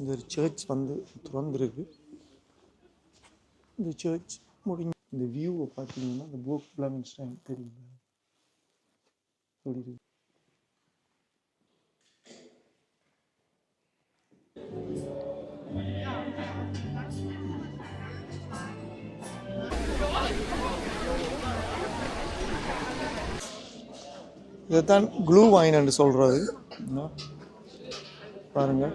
இந்த ஒரு சர்ச் வந்து திறந்துருக்கு. இந்த சர்ச் முடிஞ்ச இந்த வியூவை பார்த்தீங்கன்னா இந்த போக் பிளாங்ஸ்டைன் தெரியுங்க எப்படி இருக்கு. இதைத்தான் க்ளூ வைன்னு சொல்கிறது. பாருங்கள்,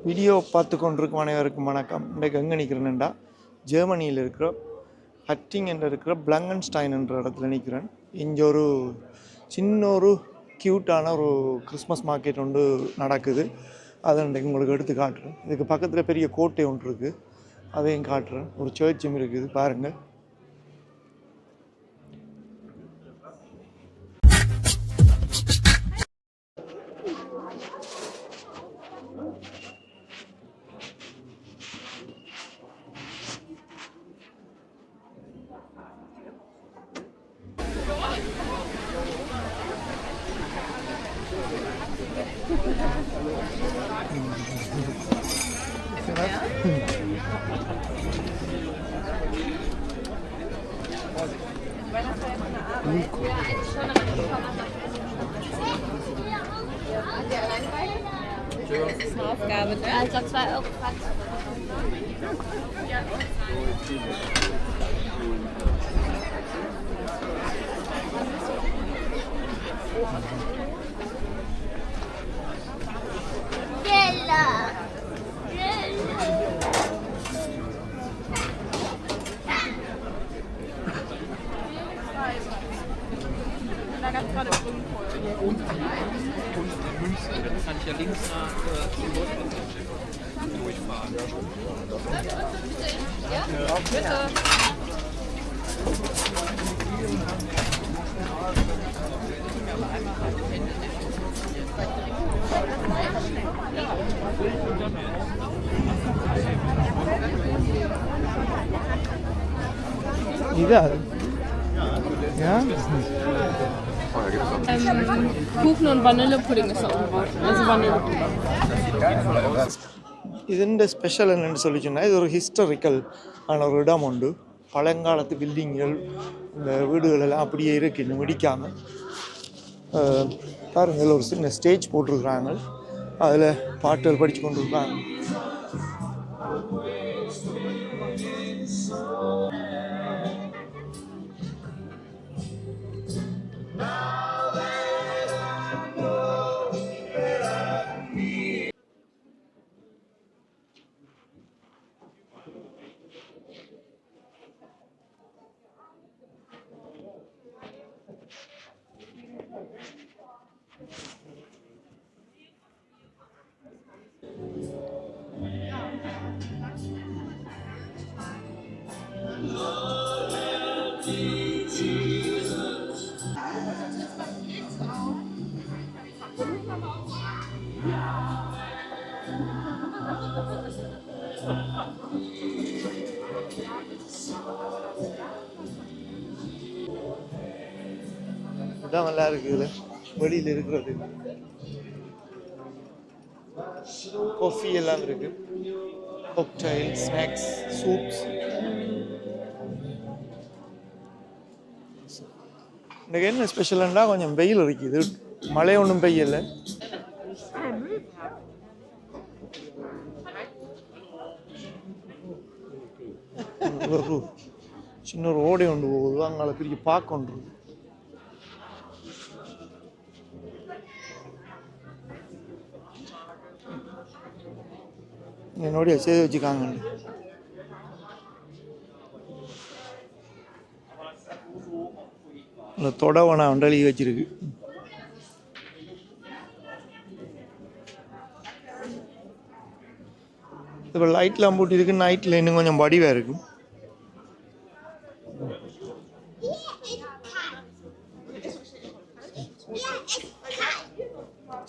வீடியோ பார்த்து கொண்டிருக்கும் அனைவருக்கும் வணக்கம். இன்றைக்கு எங்கே நிற்கிறேன்டா, ஜெர்மனியில் இருக்கிற ஹட்டிங் என்று இருக்கிற பிளாங்கன்ஸ்டைன் என்ற இடத்துல நிற்கிறேன். இங்கே ஒரு சின்ன ஒரு க்யூட்டான ஒரு கிறிஸ்மஸ் மார்க்கெட் ஒன்று நடக்குது. அதை இன்றைக்கு உங்களுக்கு எடுத்து காட்டுறேன். இதுக்கு பக்கத்தில் பெரிய கோட்டை ஒன்று இருக்குது, அதையும் காட்டுறேன். ஒரு சர்ச்சும் இருக்குது பாருங்கள். Das ist eine Aufgabe, ne? Also 2 Euro Pfand. Da gab es gerade Grünkohl. Dann kann ich ja links nach zum durchfahren. Ja? Bitte. Wieder? Ja? Kuchen und Vanillepudding ist auch drauf. Also Vanille. ഇതിൻ്റെ special എന്നു சொல்லி சொன்னால், இது ஒரு historical ஆன ஒரு இடம் உண்டு. பழங்காலத்து பில்டிங்கள், இந்த வீடுகளெல்லாம் அப்படியே இருக்கு, இன்னும் முடிக்காமல். பாருங்கள், ஒரு சின்ன ஸ்டேஜ் போட்டிருக்கிறாங்க, அதில் பாட்டுகள் படித்து கொண்டு இருக்காங்க. இதான் நல்லா இருக்குது. வெளியில் இருக்கிறது காஃபி எல்லாம் இருக்கு, காக்டைல், ஸ்நாக்ஸ், சூப்ஸ். இன்றைக்கு என்ன ஸ்பெஷல்னா, கொஞ்சம் வெயில் இருக்குது, மழை ஒன்றும் பெய்யல. சின்ன ஒரு ஓடை ஒன்று போகுது, அங்கே பெரிய பார்க்க ஒன்று. என்னோடைய செய்து வச்சுக்காங்க. இந்த தொடவனை ஒன்றி வச்சிருக்கு. இப்போ லைட்லாம் போட்டு இருக்கு, நைட்டில் இன்னும் கொஞ்சம் வடிவாக இருக்கும்.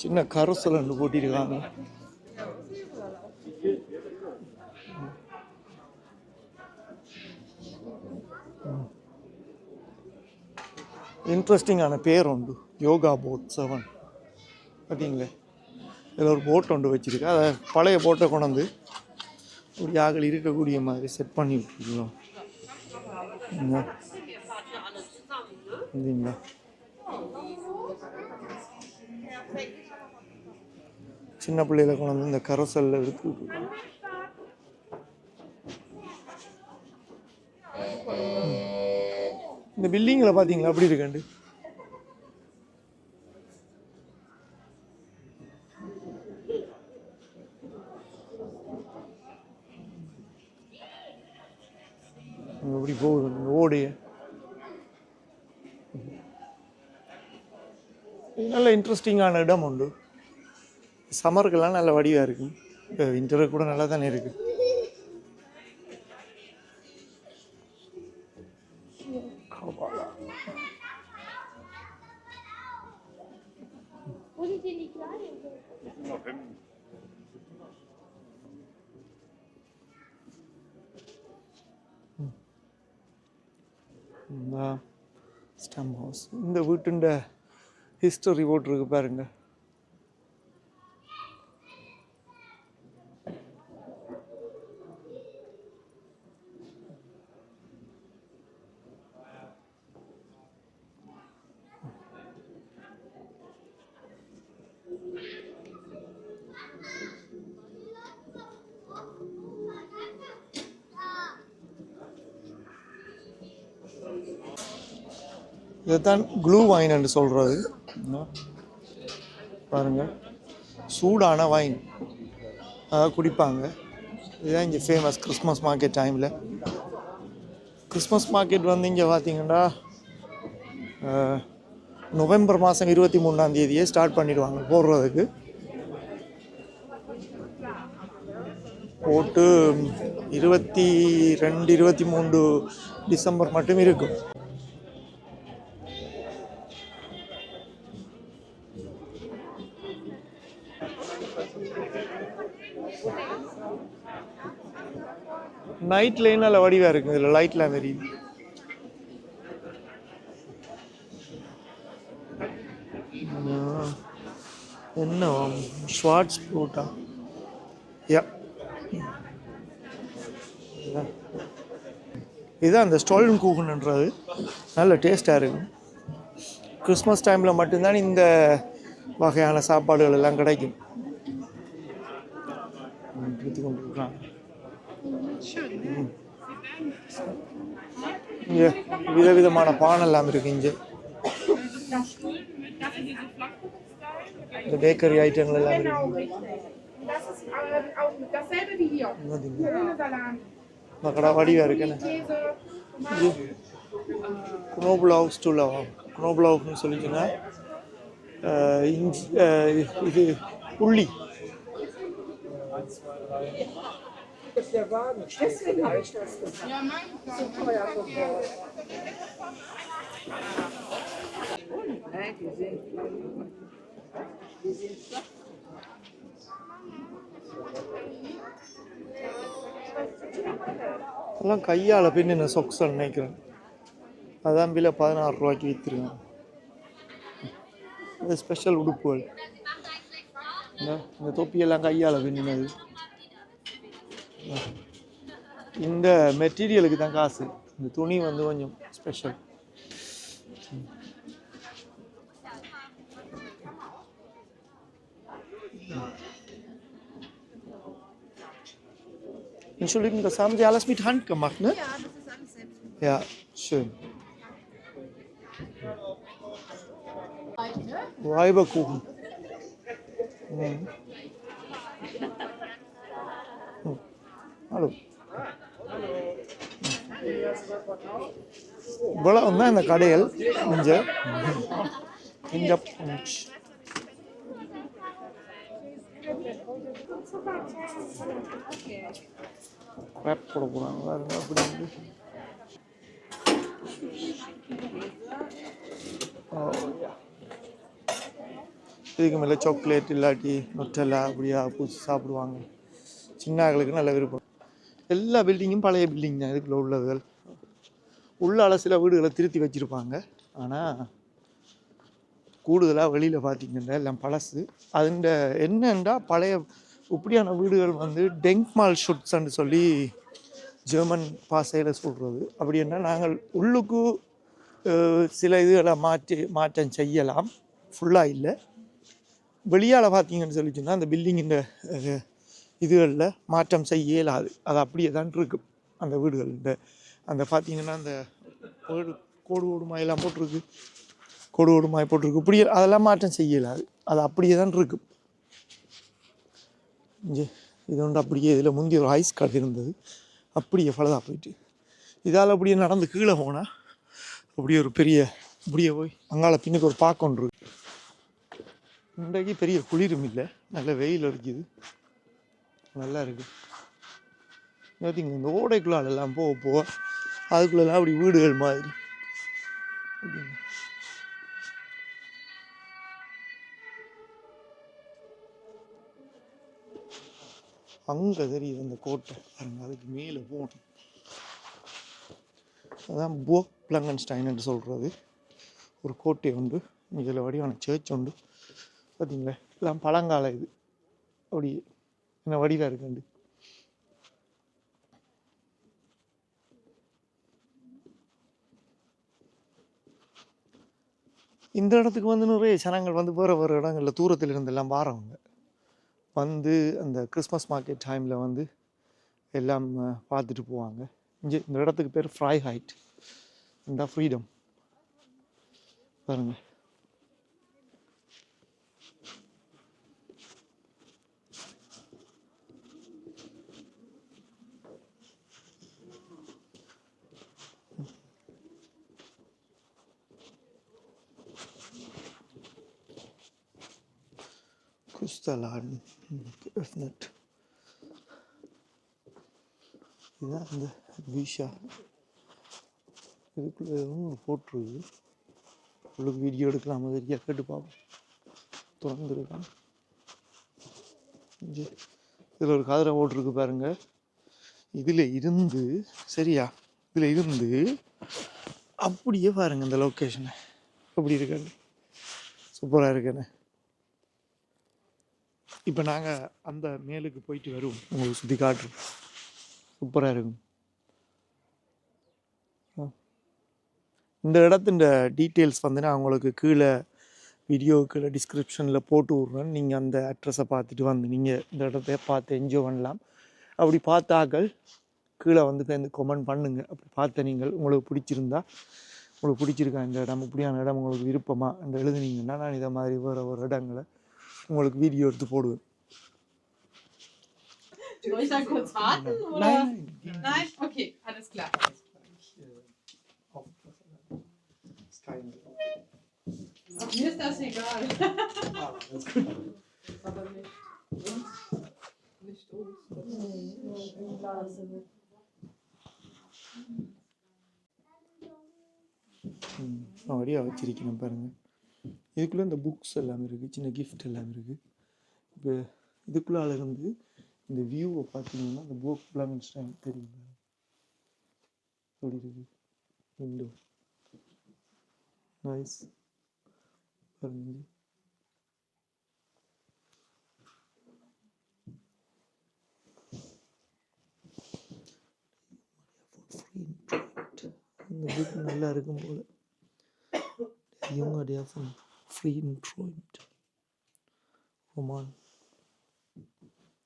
சின்ன கரசல் ஒன்று போட்டிருக்காங்க. இன்ட்ரெஸ்டிங்கான பேர் உண்டு, யோகா போட் 7 பார்த்தீங்களே. இதில் ஒரு போட் ஒன்று வச்சுருக்கு. அதை பழைய போட்டை கொண்டு வந்து ஒரு ஆகல் இருக்கக்கூடிய மாதிரி செட் பண்ணி விட்டுருக்கோம். இல்லைங்களா, சின்ன பிள்ளைகளை கொண்டு வந்து இந்த கரோசலில் இருக்கு. இந்த பில்டிங்கில் பார்த்தீங்களா அப்படி இருக்காண்டு. எப்படி போகுது ஓடைய. நல்ல இன்ட்ரெஸ்டிங்கான இடம் உண்டு. சம்மருக்கெல்லாம் நல்ல வடிவாக இருக்கும். இப்போ வின்டருக்கு கூட நல்லா தானே இருக்குது. Stem house. இந்த வீட்டுண்ட ஹிஸ்டரி போட்டிருக்கு பாருங்க. இதுதான் க்ளூ வைன் என்று சொல்கிறது. பாருங்கள், சூடான வைன் குடிப்பாங்க. இதுதான் இங்கே ஃபேமஸ் கிறிஸ்மஸ் மார்க்கெட் டைமில். கிறிஸ்மஸ் மார்க்கெட் வந்து இங்கே பார்த்தீங்கன்னா நவம்பர் மாதம் 23ஆம் ஸ்டார்ட் பண்ணிடுவாங்க போடுறதுக்கு. போட்டு 22, 23 டிசம்பர் மட்டும் இருக்கும். நைட் லைன் நல்ல வடிவாக இருக்குது. இதில் லைட்லாம் தெரியுது. என்ன ஸ்வாட்ஸ் ப்ரூட்டா? யா, இதுதான் அந்த ஸ்டால்டன் கூகுன்ன்றது. நல்ல டேஸ்ட்டாக இருக்கும். கிறிஸ்மஸ் டைமில் மட்டும்தான் இந்த வகையான சாப்பாடுகள் எல்லாம் கிடைக்கும். எடுத்து கொண்டு இருக்காங்க. இங்கே விதவிதமான பானெல்லாம் இருக்கு. இங்கே இந்த பேக்கரி ஐட்டங்கள் எல்லாம் இருக்கு. கடை வடிவாக இருக்குன்னு குனோபுலாவுஸ் டூலாவா குனோபுலாவுன்னு சொல்லிச்சுன்னா இஞ்சி, இது உள்ளி. எல்லாம் கையால் பின்ன சொக்ஸல் நினைக்கிறேன். அதான் பில்ல 16 ரூபாய்க்கு விற்றுருக்கேன். இந்த ஸ்பெஷல் உடுப்புகள், இந்த தொப்பியெல்லாம் கையால் பின்னினது. இந்த மெட்டீரியலுக்கு தான் காசு. இந்த துணி வந்து கொஞ்சம் special. Entschuldigung, das haben Sie alles mit Hand gemacht, ne? Ja, das ist alles selbst. Ja, schön. Weiberkuchen. Mhm. Hallo. இவ்வளவு தான் இந்த கடைகள். இந்த ரேப் போட போகிறாங்க. அப்படி இதுக்கு மேலே சாக்லேட் இல்லாட்டி நொட்டெல்லா அப்படியா பூச்சி சாப்பிடுவாங்க. சின்ன ஆளுக்கு நல்ல விருப்பம். எல்லா பில்டிங்கும் பழைய பில்டிங் தான் இதுக்குள்ளே உள்ளதுகள். உள்ளால சில வீடுகளை திருத்தி வச்சுருப்பாங்க. ஆனால் கூடுதலாக வெளியில் பார்த்தீங்கன்னா எல்லாம் பழசு. அதுண்ட என்னண்டா பழைய இப்படியான வீடுகள் வந்து டெங்க்மால் ஷுட்ஸ்ன்னு சொல்லி ஜெர்மன் பாசையில் சொல்கிறது. அப்படின்னா நாங்கள் உள்ளுக்கு சில இதுகளை மாற்றம் செய்யலாம், ஃபுல்லாக இல்லை. வெளியால் பார்த்தீங்கன்னு சொல்லிச்சுன்னா அந்த பில்டிங்கின் இதுகளில் மாற்றம் செய்ய இயலாது. அது அப்படியே தான் இருக்கும் அந்த வீடுகள். அந்த பார்த்தீங்கன்னா அந்த கோடு ஓடுமாயெல்லாம் போட்டிருக்கு, கோடு ஓடுமாய் போட்டிருக்கு, இப்படியே அதெல்லாம் மாற்றம் செய்ய இயலாது. அது அப்படியே தான் இருக்கும். இது ஒன்று அப்படியே இதில் முந்தைய ஒரு ஐஸ் கார்டு இருந்தது, அப்படியே பழுதாக போயிட்டு. இதால் அப்படியே நடந்து கீழே போனால் அப்படியே ஒரு பெரிய இப்படியே போய் அங்கால பின்னுக்கு ஒரு பார்க்க ஒன்று இருக்கு. இன்றைக்கு பெரிய குளிரும் இல்லை, நல்ல வெயில் அடிக்குது, நல்லா இருக்குது. பார்த்தீங்க இந்த ஓடைக்குள்ளால் எல்லாம் போக அதுக்குள்ளெல்லாம் அப்படி வீடுகள் மாதிரி. அங்கே தெரியுது அந்த கோட்டை பாருங்க, அதுக்கு மேலே போகணும். அதான் போக் பிளங்கன்ஸ்டைன் என்று சொல்கிறது ஒரு கோட்டை உண்டு. இதில் வடிவான சர்ச் உண்டு. பார்த்தீங்களா எல்லாம் பழங்கால இது அப்படி என்ன வடிவாக இருக்குண்டு. இந்த இடத்துக்கு வந்து நிறைய ஜனங்கள் வந்து வேறு இடங்களில் தூரத்தில் இருந்து எல்லாம் வாரவங்க வந்து அந்த கிறிஸ்மஸ் மார்க்கெட் டைமில் வந்து எல்லாம் பார்த்துட்டு போவாங்க. இந்த இடத்துக்கு பேர் ஃப்ரைஹைட், இந்த ஃப்ரீடம் பாருங்க. Küsterladen geöffnet. இதுதான் அந்த விஷா. இதுக்குள்ளே ஒன்று போட்டுருக்கு, உங்களுக்கு வீடியோ எடுக்கலாம் மாதிரியா கேட்டு பார்ப்போம். திறந்துருக்கான். இதில் ஒரு கதிரை போட்டிருக்கு பாருங்க. இதில் இருந்து சரியா, இதில் இருந்து அப்படியே பாருங்க இந்த லொக்கேஷனை எப்படி இருக்காங்க, சூப்பராக இருக்குன்னு. இப்போ நாங்கள் அந்த மேலுக்கு போயிட்டு வருவோம், உங்களுக்கு சுற்றி காட்டுறோம். சூப்பராக இருக்கும். இந்த இடத்தின் டீட்டெயில்ஸ் வந்து நான் உங்களுக்கு கீழே வீடியோவுக்கு டிஸ்கிரிப்ஷனில் போட்டு விட்றேன். நீங்கள் அந்த அட்ரஸை பார்த்துட்டு வந்து நீங்கள் இந்த இடத்த பார்த்து என்ஜாய் பண்ணலாம். அப்படி பார்த்தாக்கள் கீழே வந்து சேர்ந்து கமெண்ட் பண்ணுங்கள். அப்படி பார்த்த நீங்கள் உங்களுக்கு பிடிச்சிருந்தா, உங்களுக்கு பிடிச்சிருக்கா இந்த இடம், இப்படியான இடம் உங்களுக்கு விருப்பமா என்று எழுதுனீங்கன்னா நான் இதை மாதிரி வேறு ஒரு இடங்களை உங்களுக்கு வீடியோ எடுத்து போடுவேன். Soll ich da kurz warten? Oder? Nein? Okay, alles klar. Mir ist das egal. Alles gut. Aber nicht uns. Nicht uns. அப்படியே வச்சிருக்கணும் பாருங்கள். இதுக்குள்ளே இந்த புக்ஸ் எல்லாம் இருக்குது, சின்ன கிஃப்ட் எல்லாம் இருக்குது. இப்போ இதுக்குள்ளால இருந்து இந்த வியூவை பார்த்தீங்கன்னா இந்த போக் பிளங்கன்ஸ்டைன் தெரியுங்க எப்படி இருக்குது விண்டோ. நைஸ் பாருங்க. இந்த புக் நல்லா இருக்கும் போல. Junge, der von Frieden träumt. Roman.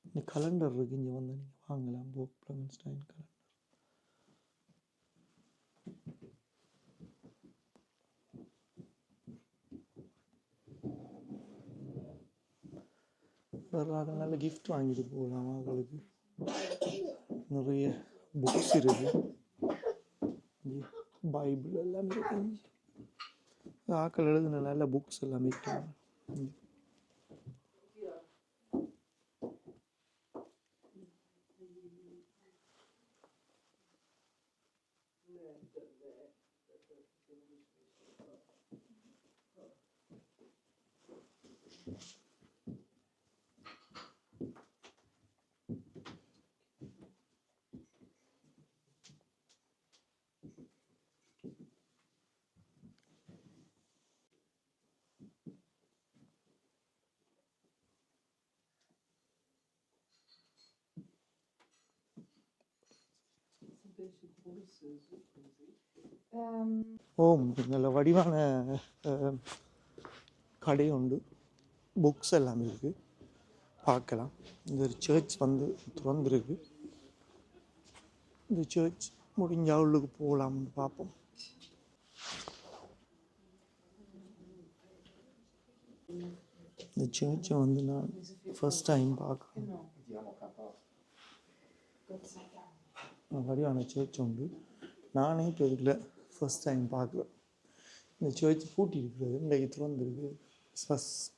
இந்த கலண்டர் இருக்கு, இங்கே வந்து நீங்கள் வாங்கலாம். போக் பிளங்கன்ஸ்டைன் கலண்டர். வேறு நல்ல கிஃப்ட் வாங்கிட்டு போகலாம் அவங்களுக்கு. நிறைய புக்ஸ் இருக்கு, பைபிள் எல்லாம் இருக்கு. ஆக்கள் எழுதுன நல்ல புக்ஸ் எல்லாம் விற்கிறாங்க. ஓ நல்ல வடிவான கடை உண்டு, புக்ஸ் எல்லாமே இருக்குது, பார்க்கலாம். இந்த ஒரு சர்ச் வந்து திறந்துருக்கு. இந்த சர்ச் முடிஞ்சா உள்ளுக்கு போகலாம்னு பார்ப்போம். இந்த சர்ச்சை வந்து நான் ஃபர்ஸ்ட் டைம் பார்க்குறேன். வடிவான சர்ச் உண்டு. நானே இப்போ இதுக்குள்ள ஃபர்ஸ்ட் டைம் பார்க்குறேன். இந்த சர்ச் பூட்டி இருக்கிறது, இன்றைக்கு திறந்துருக்கு.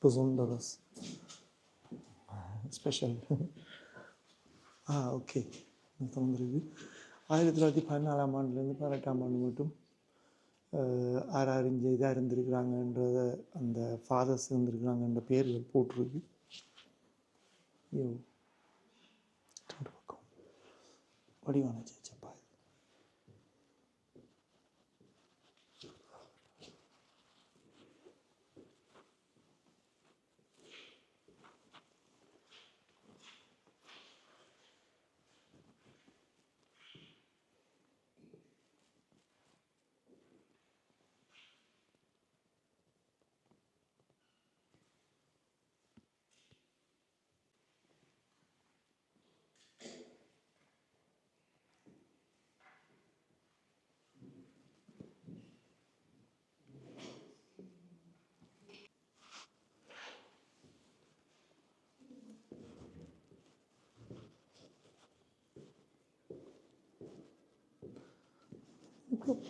besonderes special. ஓகே, திறந்துருக்கு. 1914ஆம் ஆண்டுலேருந்து 18ஆம் ஆண்டு மட்டும் யார் இங்கே இதாக இருந்திருக்கிறாங்கன்றத, அந்த ஃபாதர்ஸ் இருந்திருக்கிறாங்கன்ற பேர்கள் போட்டிருக்கு. ஐயோ, ரெண்டு பக்கம் வடிவான சேச்சப்பா.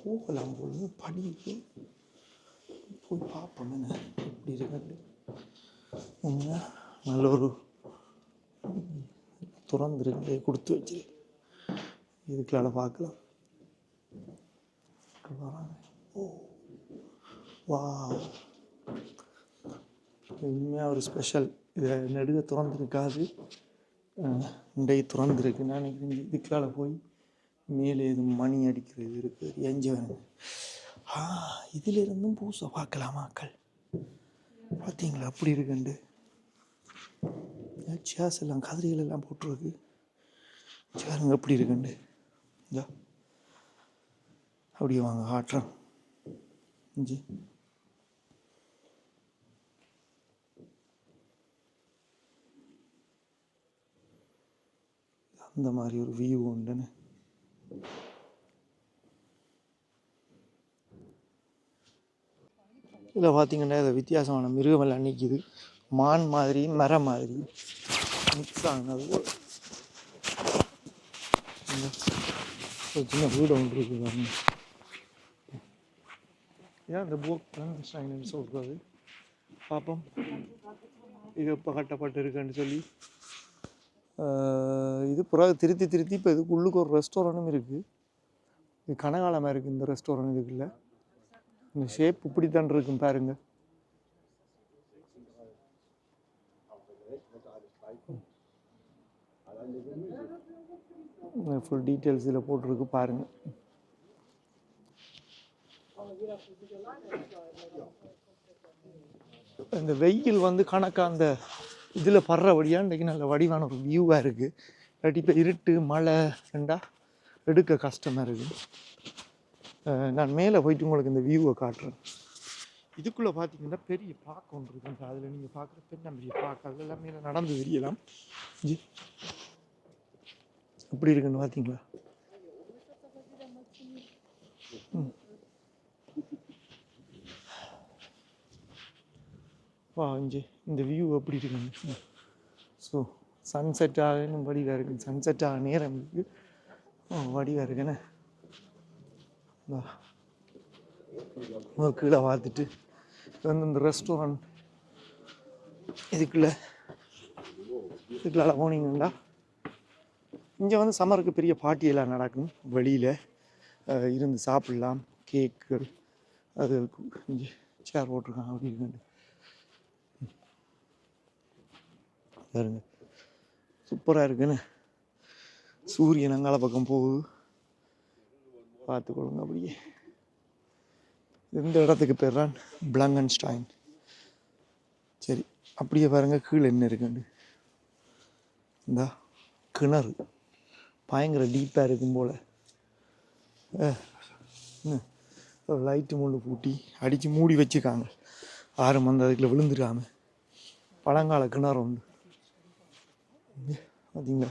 போகலாம் போல, படிக்கு போய் பார்ப்போம் என்ன எப்படி இருக்கு. நல்ல ஒரு திறந்துருக்கு, கொடுத்து வச்சிரு, இதுக்குள்ள பார்க்கலாம். ஓ வா, உண்மையாக ஒரு ஸ்பெஷல். இதை நெடுக திறந்துருக்காது, இன்றைக்கு திறந்துருக்கு. நான் நினைக்கிறேன் இதுக்குள்ள போய் மேலே எதுவும் மணி அடிக்கிறது இருக்குது, எஞ்சி வேணும். இதிலிருந்தும் பூசை பார்க்கலாமாக்கள். பார்த்தீங்களா அப்படி இருக்குண்டு. சேர்ஸ் எல்லாம் கதிரிகள் எல்லாம் போட்டுருக்கு. சேருங்க எப்படி இருக்குண்டு. இதா அப்படியே வாங்க ஆட்டுறேன். இஞ்சி அந்த மாதிரி ஒரு வியூ உண்டுன்னு. இதில் பார்த்தீங்கன்னா இதை வித்தியாசமான மிருகமெல்லாம் நிற்கிது. மான் மாதிரி மரம் மாதிரி மிக்ஸ் ஆனது. சின்ன வீடு ஒன்று இருக்குது. ஏன் இந்த போக்ஸ்டைன்னு சொல்கிறது பார்ப்போம். இது இப்போ கட்டப்பட்டு இருக்குன்னு சொல்லி இது பிறகு திருத்தி இப்போ இதுக்கு உள்ளுக்கு ஒரு ரெஸ்டாரண்ட்டும் இருக்குது. இது கனகாலமாக இருக்குது இந்த ரெஸ்டாரண்ட். இதுக்குள்ள இந்த ஷேப் இப்படி தான் இருக்கும் பாருங்க. ஃபுல் டீட்டெயில்ஸ் இதில் போட்டிருக்கு பாருங்க. இந்த வெயில் வந்து கணக்காக அந்த இதில் படுறபடியாக இன்றைக்கி நல்ல வடிவான ஒரு வியூவாக இருக்குது. இல்லாட்டி இப்போ இருட்டு மழை ரெண்டா எடுக்க கஷ்டமாக இருக்குது. நான் மேலே போயிட்டு உங்களுக்கு இந்த வியூவை காட்டுறேன். இதுக்குள்ளே பார்த்தீங்கன்னா பெரிய பார்க் ஒன்று இருக்குங்க. அதில் நீங்கள் பார்க்குற பெரிய பார்க், அதில் எல்லாம் மேலே நடந்து தெரியலாம். ஜி எப்படி இருக்குன்னு பார்த்தீங்களா? வா இஞ்சி இந்த வியூ எப்படி இருக்குங்க. ஸோ சன்செட் ஆகணும் வடிவாக இருக்குங்க. சன்செட் ஆக நேரம் இருக்குது, வடிவாக இருக்குண்ணே. கீழே பார்த்துட்டு வந்து இந்த ரெஸ்டாரண்ட் இதுக்குள்ளே போனீங்கன்னா இங்கே வந்து சம்மருக்கு பெரிய பார்ட்டியெல்லாம் நடக்கும். வெளியில் இருந்து சாப்பிட்லாம், கேக்குகள் அது இங்கே சேர் போட்டிருக்காங்க. அப்படி இருக்குன்னு பாருங்க, சூப்பராக இருக்குன்னு. சூரியன் அங்கால பக்கம் போகுது, பார்த்துக்கொள்ளுங்க. அப்படியே இந்த இடத்துக்கு பேர் தான் பிளங்கன்ஸ்டைன். சரி, அப்படியே பாருங்கள் கீழே என்ன இருக்குண்டு. இந்த கிணறு பயங்கர டீப்பாக இருக்கும் போல். ஒரு லைட்டு முள்ளு பூட்டி அடித்து மூடி வச்சுக்காங்க, யாரும் வந்து அதுக்குள்ள விழுந்துடாம. பழங்கால கிணறு உண்டு பார்த்தீங்களா.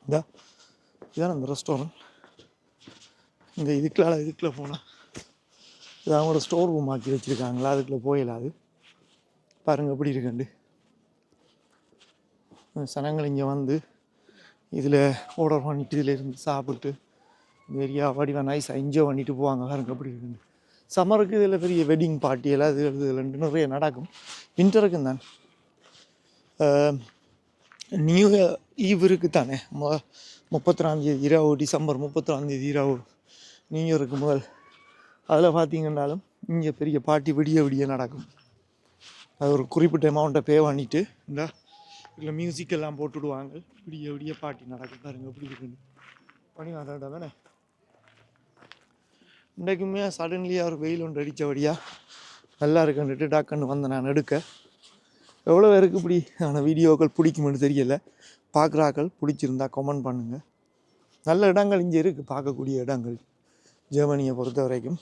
இதான் அந்த ரெஸ்டாரண்ட். இந்த இதுக்குள்ள போனால் இது அவங்களோட ஸ்டோர் ரூம் ஆக்கி வச்சுருக்காங்களா, அதுக்குள்ளே போயிடாது. பாருங்கள் எப்படி இருக்குண்டு. சனங்கள் இங்கே வந்து இதில் ஆர்டர் பண்ணிவிட்டு இதில் இருந்து சாப்பிட்டு ஏரியா வடிவா நைஸாக என்ஜாய் பண்ணிட்டு போவாங்க. பாருங்க எப்படி இருக்குண்டு. சம்மருக்கு இதில் பெரிய வெட்டிங் பார்ட்டி எல்லாம் இது நிறைய நடக்கும். வின்டருக்கும் தான் நியூ ஈவ் இருக்குது தானே, 31 இரவு, டிசம்பர் 31 இரவு நியூ இயருக்கு முதல். அதில் பார்த்தீங்கன்னாலும் இங்கே பெரிய பார்ட்டி விடிய நடக்கும். அது ஒரு குறிப்பிட்ட அமௌண்ட்டை பே பண்ணிவிட்டு இந்த இதில் மியூசிக் எல்லாம் போட்டுவிடுவாங்க. விடிய பார்ட்டி நடக்கும். பாருங்க எப்படி இருக்குன்னு. பண்ணி வாதாடா தானே. இன்றைக்குமே சடன்லியாக ஒரு வெயில் ஒன்று அடித்தபடியாக நல்லா இருக்குன்னுட்டு டாக்குன்னு வந்தேன் நான் எடுக்க. எவ்வளோ பேருக்கு இப்படி ஆனால் வீடியோக்கள் பிடிக்குமென்னு தெரியலை. பார்க்குறாக்கள் பிடிச்சிருந்தா கமெண்ட் பண்ணுங்கள். நல்ல இடங்கள் இங்கே இருக்குது, பார்க்கக்கூடிய இடங்கள். ஜெர்மனியை பொறுத்த வரைக்கும்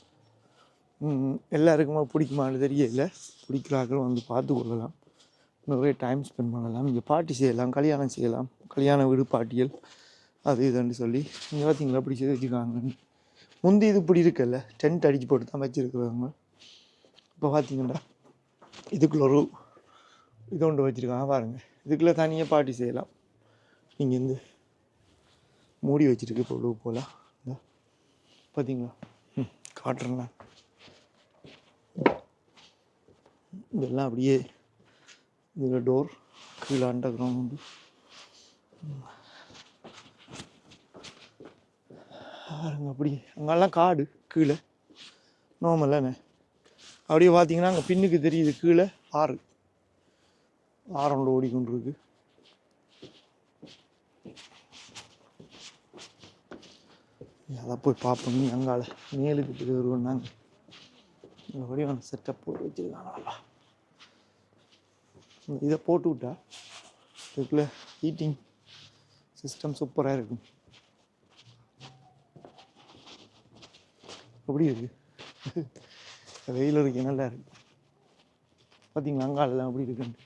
எல்லாருக்குமே பிடிக்குமான்னு தெரியல. பிடிக்கிறாக்கள் வந்து பார்த்து கொள்ளலாம், நிறைய டைம் ஸ்பெண்ட் பண்ணலாம். இங்கே பார்ட்டி செய்யலாம், கல்யாணம் செய்யலாம், கல்யாண வீடு பாட்டியல் அது இதுன்னு சொல்லி இங்கே பார்த்தீங்களா அப்படி செய்து வச்சுருக்காங்க. முந்தி இது இப்படி இருக்குல்ல, டென்ட் அடித்து போட்டு தான் வச்சுருக்குறாங்க. இப்போ பார்த்தீங்கன்னா இதுக்குள்ள ஒரு இது ஒன்று வச்சுருக்காங்க பாருங்கள். இதுக்குள்ளே தனியாக பார்ட்டி செய்யலாம். இங்கேருந்து மூடி வச்சுருக்கு இப்போ போகலாம். பார்த்தீங்களா, காட்டுறேங்களா. இதெல்லாம் அப்படியே இதில் டோர் கீழே அண்டர் கிரவுண்டு. பாருங்க அப்படி அங்கெல்லாம் காடு கீழே நார்மல்லாண்ணே. அப்படியே பார்த்தீங்கன்னா அங்கே பின்னுக்கு தெரியுது கீழே ஆறொண்டு ஓடிக்கொண்டு இருக்கு. அதை போய் பார்ப்போம். அங்கால மேலுக்கு போய் வருவோம்னாங்க. அப்படியே செட்டப் போட்டு வச்சுருக்காங்களா. இதை போட்டு விட்டா இதுக்குள்ள ஹீட்டிங் சிஸ்டம் சூப்பராக இருக்கும். எப்படி இருக்கு, வெயில் இருக்கு, நல்லா இருக்கு. பார்த்தீங்களா அங்காலெல்லாம் எப்படி இருக்குன்னு.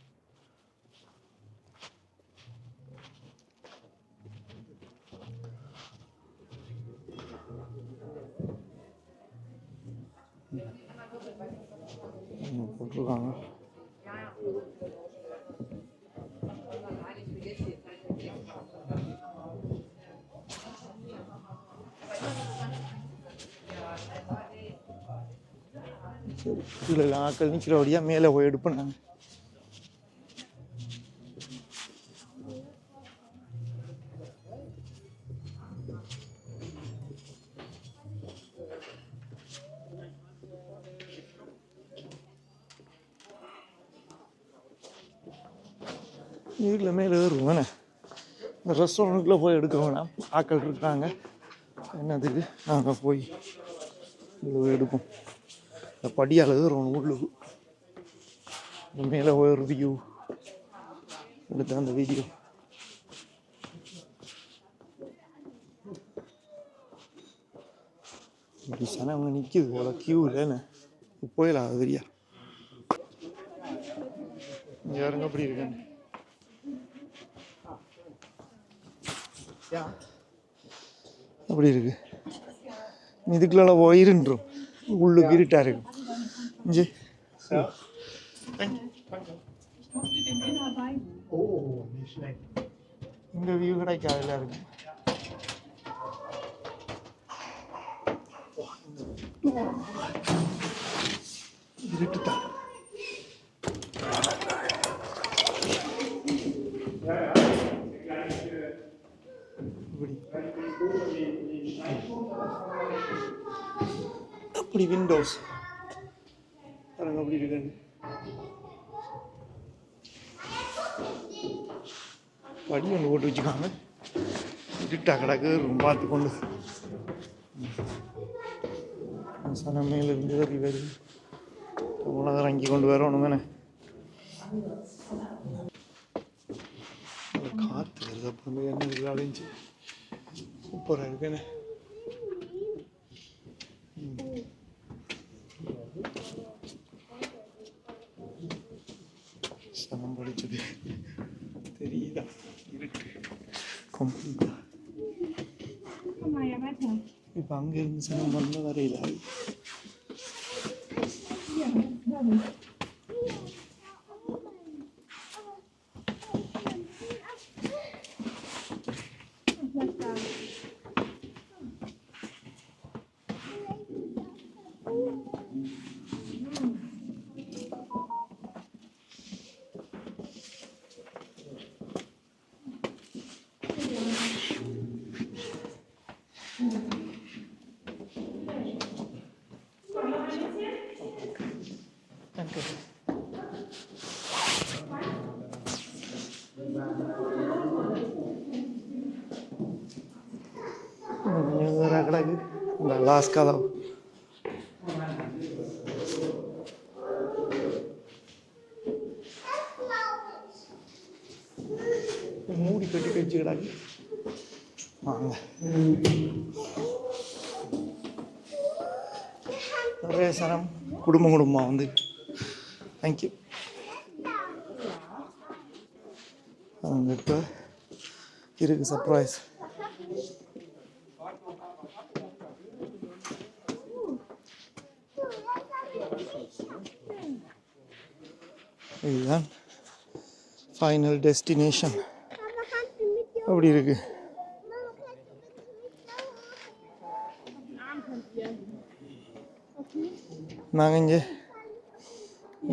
போட்டிருக்காங்க. சரி, கீழே ஆக்கள் நிற்கிற வழியாக மேலே போய் எடுப்போம் நாங்கள். வீட்டில் மேலே ஏறுவோம் வேணே. இந்த ரெஸ்டாரண்ட்டுக்குள்ளே போய் எடுக்க வேணாம், ஆக்கள் இருக்காங்க. என்னதுக்கு நாங்கள் போய் இதில் எடுப்போம். இந்த படியால் ஏறுவோம் உள்ளுக்கு. இந்த மேலே போய் ஒரு வியூ எடுத்த அந்த வீடியோ. இப்படி சனவங்க நிற்கிது போல கியூ இல்லைன்னு போயிடலாம். அது தெரியா யாருங்க அப்படி இருக்கேன்னு. அப்படி இருக்கு. இதுக்குள்ள போயிருன்றோம், உள்ளுக்கு இருட்டா இருக்கு. இந்த வியூ கிடைக்காதுல இருக்கு. இருட்டுதான். அப்படி விண்டோஸ் பாருங்க அப்படி இருக்கு. படி ஒன்று போட்டு வச்சுக்காங்க. இருட்டா கிடக்கு, பார்த்து கொண்டு சனம் மேல இருந்து வரி வருது. அவ்வளோ இறங்கி கொண்டு வரணும் தானே. காற்று வருது. அப்புறம் என்ன இருக்கு அலைஞ்சு சூப்பராக இருக்குன்னு. நம்ம படிச்சது தெரியுதா இருக்கு கம்ப்ளீட்டா. இப்போ அங்கே இருந்து சனம் வந்து வரையில கிடக்கு இந்த லாஸ்ட் கதவு. மூடி கட்டி வச்சு கிடாக்கு. வாங்க நிறைய சனம் குடும்பமாக வந்து தேங்க்யூ. அங்கிட்ட இருக்கு சர்ப்ரைஸ். இதுதான் ஃபைனல் டெஸ்டினேஷன். அப்படி இருக்கு. நாங்கள் இங்கே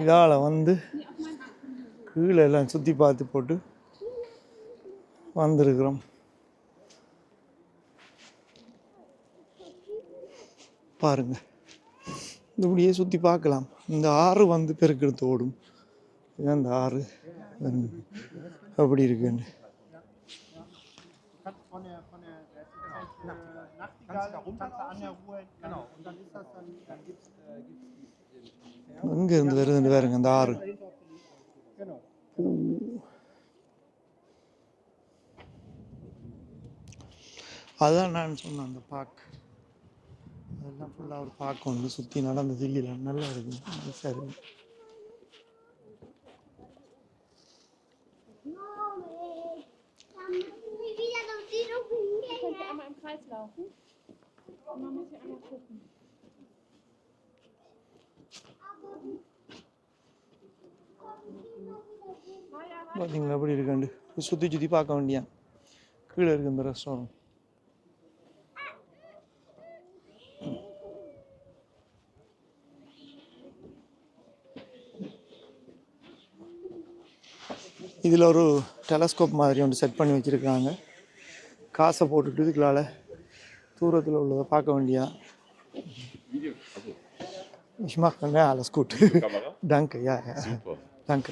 இதால் வந்து கீழே எல்லாம் சுற்றி பார்த்து போட்டு வந்திருக்கிறோம். பாருங்க, இப்படியே சுற்றி பார்க்கலாம். இந்த ஆறு வந்து பெருக்கெடுத்து ஓடும். இதுதான் இந்த ஆறு அப்படி இருக்குன்னு. எங்க இருந்து வருதுன்னு பாருங்க அந்த ஆறு. அதான் நான் சொன்னேன் அந்த பார்க். அதெல்லாம் ஃபுல்லாக ஒரு பார்க் வந்து சுற்றி நடந்த தில்லியில் நல்லா இருக்கு. சரி, பார்த்தீங்களா எப்படி இருக்காண்டு சுற்றி சுற்றி பார்க்க வேண்டியா. கீழே இருக்கு இந்த ரெஸ்டாரண்ட். இதில் ஒரு டெலஸ்கோப் மாதிரி ஒன்று செட் பண்ணி வச்சுருக்காங்க. காசை போட்டுட்டு இதுக்குள்ளால் தூரத்தில் உள்ளதை பார்க்க வேண்டியா. Ich mache, ja, alles gut. Danke, ja, ja. Super. Danke.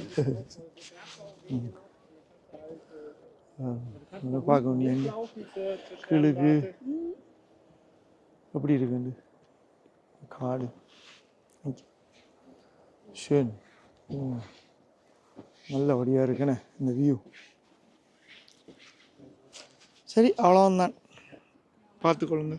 பார்க்க வேண்டிய கிழக்கு எப்படி இருக்குண்டு காடு. ஷேன் நல்லபடியாக இருக்குண்ணே இந்த வியூ. சரி, அவ்வளோதான், பார்த்துக்கொள்ளுங்க.